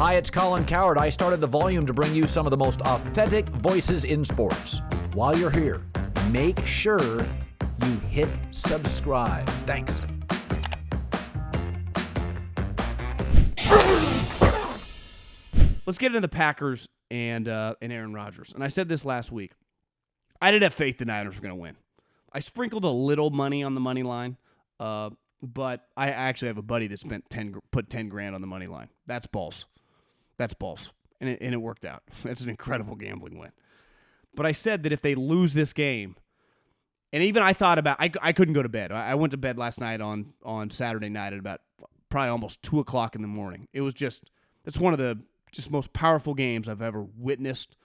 Hi, it's Colin Coward. I started The Volume to bring you some of the most authentic voices in sports. While you're here, make sure you hit subscribe. Thanks. Let's get into the Packers and Aaron Rodgers. And I said this last week. I didn't have faith the Niners were going to win. I sprinkled a little money on the money line, but I actually have a buddy that put 10 grand on the money line. That's balls. That's balls. And it worked out. That's an incredible gambling win. But I said that if they lose this game, and even I thought about, I couldn't go to bed. I went to bed last night on Saturday night at about probably almost 2 o'clock in the morning. It was it's one of the just most powerful games I've ever witnessed,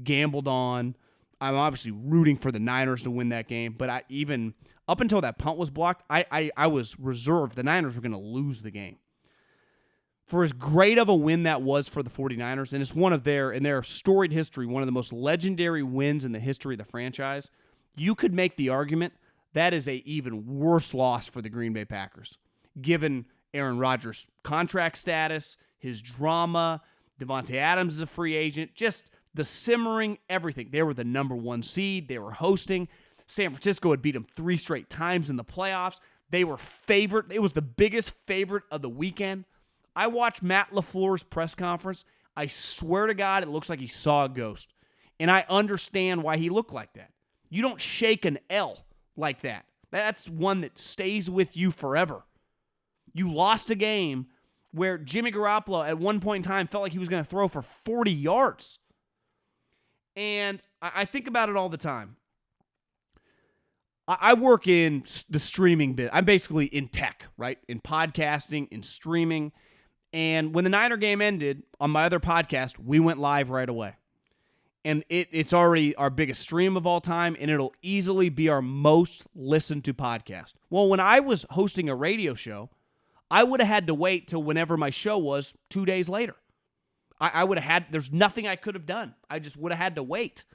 gambled on. I'm obviously rooting for the Niners to win that game, but even up until that punt was blocked, I was reserved. The Niners were going to lose the game. For as great of a win that was for the 49ers, and it's one of in their storied history, one of the most legendary wins in the history of the franchise, you could make the argument that is a even worse loss for the Green Bay Packers, given Aaron Rodgers' contract status, his drama, Devontae Adams is a free agent, just the simmering everything. They were the number one seed. They were hosting. San Francisco had beat them 3 straight times in the playoffs. They were favored. It was the biggest favorite of the weekend. I watched Matt LaFleur's press conference. I swear to God, it looks like he saw a ghost. And I understand why he looked like that. You don't shake an L like that. That's one that stays with you forever. You lost a game where Jimmy Garoppolo at one point in time felt like he was going to throw for 40 yards. And I think about it all the time. I work in the streaming bit. I'm basically in tech, right? In podcasting, in streaming. And when the Niner game ended, on my other podcast, we went live right away. And it's already our biggest stream of all time, and it'll easily be our most listened to podcast. Well, when I was hosting a radio show, I would have had to wait till whenever my show was 2 days later. I would have had, there's nothing I could have done. I just would have had to wait.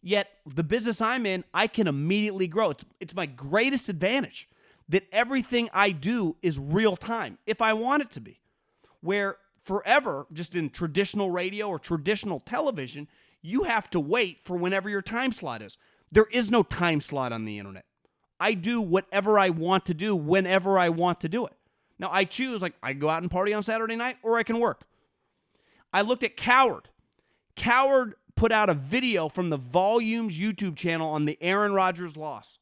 Yet, the business I'm in, I can immediately grow. It's my greatest advantage that everything I do is real time, if I want it to be. Where forever, just in traditional radio or traditional television, you have to wait for whenever your time slot is. There is no time slot on the internet. I do whatever I want to do whenever I want to do it. Now, I choose, like, I go out and party on Saturday night, or I can work. I looked at Coward. Coward put out a video from the Volumes YouTube channel on the Aaron Rodgers loss.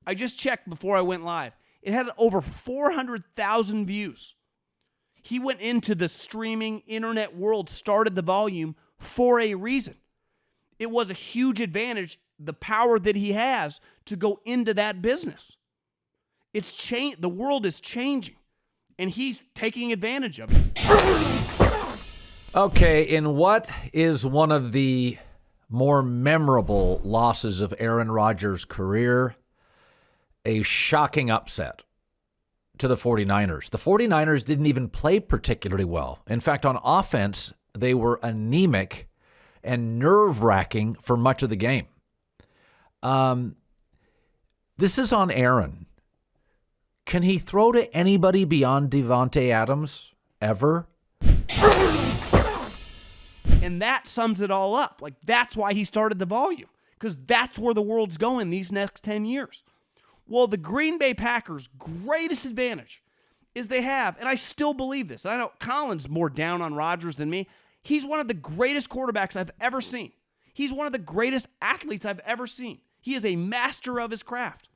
I just checked before I went live. It had over 400,000 views. He went into the streaming internet world, started the Volume for a reason. It was a huge advantage, the power that he has to go into that business. It's changed. The world is changing, and he's taking advantage of it. Okay, in what is one of the more memorable losses of Aaron Rodgers' career, a shocking upset to the 49ers. The 49ers didn't even play particularly well. In fact, on offense, they were anemic and nerve-wracking for much of the game. This is on Aaron. Can he throw to anybody beyond Devontae Adams ever? And that sums it all up. Like, that's why he started the Volume, because that's where the world's going these next 10 years. Well, the Green Bay Packers' greatest advantage is they have, and I still believe this, and I know Colin's more down on Rodgers than me, he's one of the greatest quarterbacks I've ever seen. He's one of the greatest athletes I've ever seen. He is a master of his craft.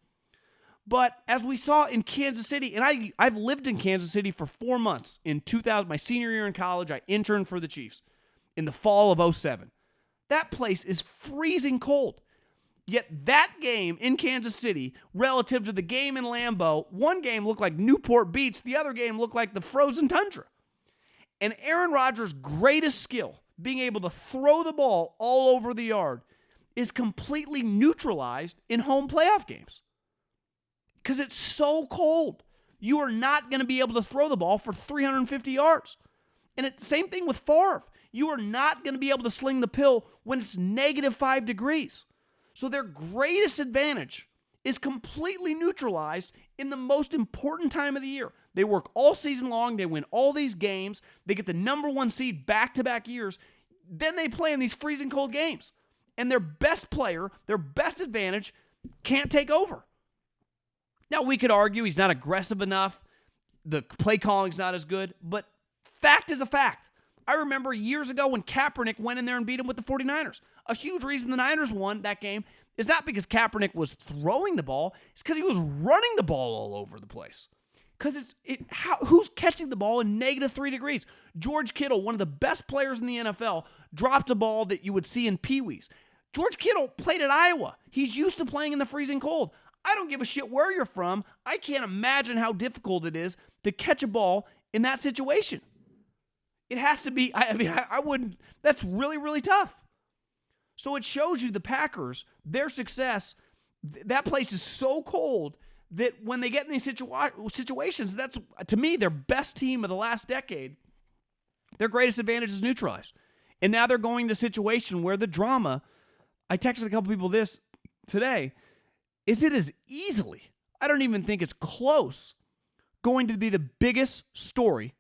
But as we saw in Kansas City, and I've lived in Kansas City for 4 months. In 2000, my senior year in college, I interned for the Chiefs in the fall of 2007. That place is freezing cold. Yet that game in Kansas City, relative to the game in Lambeau, one game looked like Newport Beach, the other game looked like the frozen tundra. And Aaron Rodgers' greatest skill, being able to throw the ball all over the yard, is completely neutralized in home playoff games. Because it's so cold. You are not going to be able to throw the ball for 350 yards. And it's the same thing with Favre. You are not going to be able to sling the pill when it's -5 degrees. So their greatest advantage is completely neutralized in the most important time of the year. They work all season long. They win all these games. They get the number one seed back-to-back years. Then they play in these freezing cold games. And their best player, their best advantage, can't take over. Now, we could argue he's not aggressive enough. The play calling's not as good. But fact is a fact. I remember years ago when Kaepernick went in there and beat him with the 49ers. A huge reason the Niners won that game is not because Kaepernick was throwing the ball. It's because he was running the ball all over the place. Because who's catching the ball in -3 degrees? George Kittle, one of the best players in the NFL, dropped a ball that you would see in Pee-wees. George Kittle played at Iowa. He's used to playing in the freezing cold. I don't give a shit where you're from. I can't imagine how difficult it is to catch a ball in that situation. It has to be, I wouldn't, that's really, really tough. So it shows you the Packers, their success, that place is so cold that when they get in these situations, that's, to me, their best team of the last decade, their greatest advantage is neutralized. And now they're going to a situation where the drama, I texted a couple people this today, is it is easily, I don't even think it's close, going to be the biggest story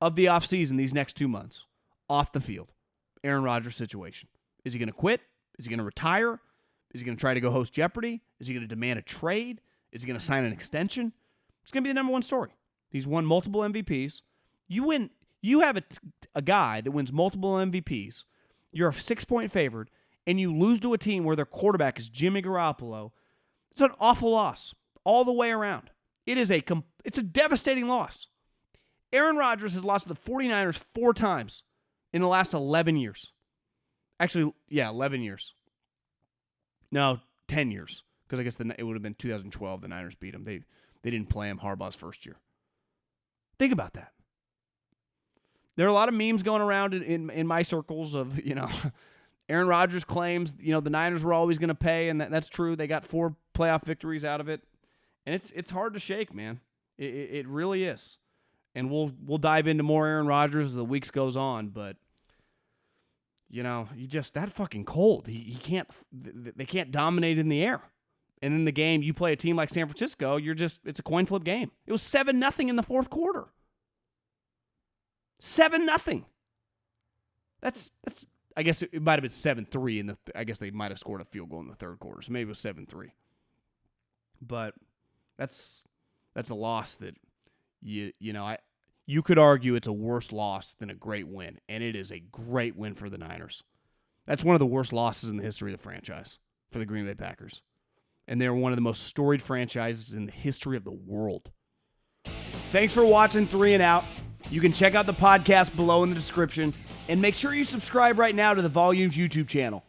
of the offseason these next 2 months off the field. Aaron Rodgers' situation. Is he going to quit? Is he going to retire? Is he going to try to go host Jeopardy? Is he going to demand a trade? Is he going to sign an extension? It's going to be the number one story. He's won multiple MVPs. You have a guy that wins multiple MVPs. You're a 6-point favorite, and you lose to a team where their quarterback is Jimmy Garoppolo. It's an awful loss all the way around. It's a devastating loss. Aaron Rodgers has lost to the 49ers 4 times in the last 11 years. Actually, yeah, 11 years. No, 10 years. Because I guess it would have been 2012 the Niners beat him. They didn't play him Harbaugh's first year. Think about that. There are a lot of memes going around in my circles of, Aaron Rodgers claims, the Niners were always going to pay, and that's true. They got 4 playoff victories out of it. And it's hard to shake, man. It really is. And we'll dive into more Aaron Rodgers as the weeks goes on, but you just that fucking cold. They can't dominate in the air. And in the game, you play a team like San Francisco, it's a coin flip game. It was 7-0 in the fourth quarter. 7-0. That's I guess it might have been 7-3 I guess they might have scored a field goal in the third quarter. So maybe it was 7-3. But that's a loss that you could argue it's a worse loss than a great win, and it is a great win for the Niners. That's one of the worst losses in the history of the franchise for the Green Bay Packers. And they're one of the most storied franchises in the history of the world. Thanks for watching 3 and Out. You can check out the podcast below in the description, and make sure you subscribe right now to the Volumes YouTube channel.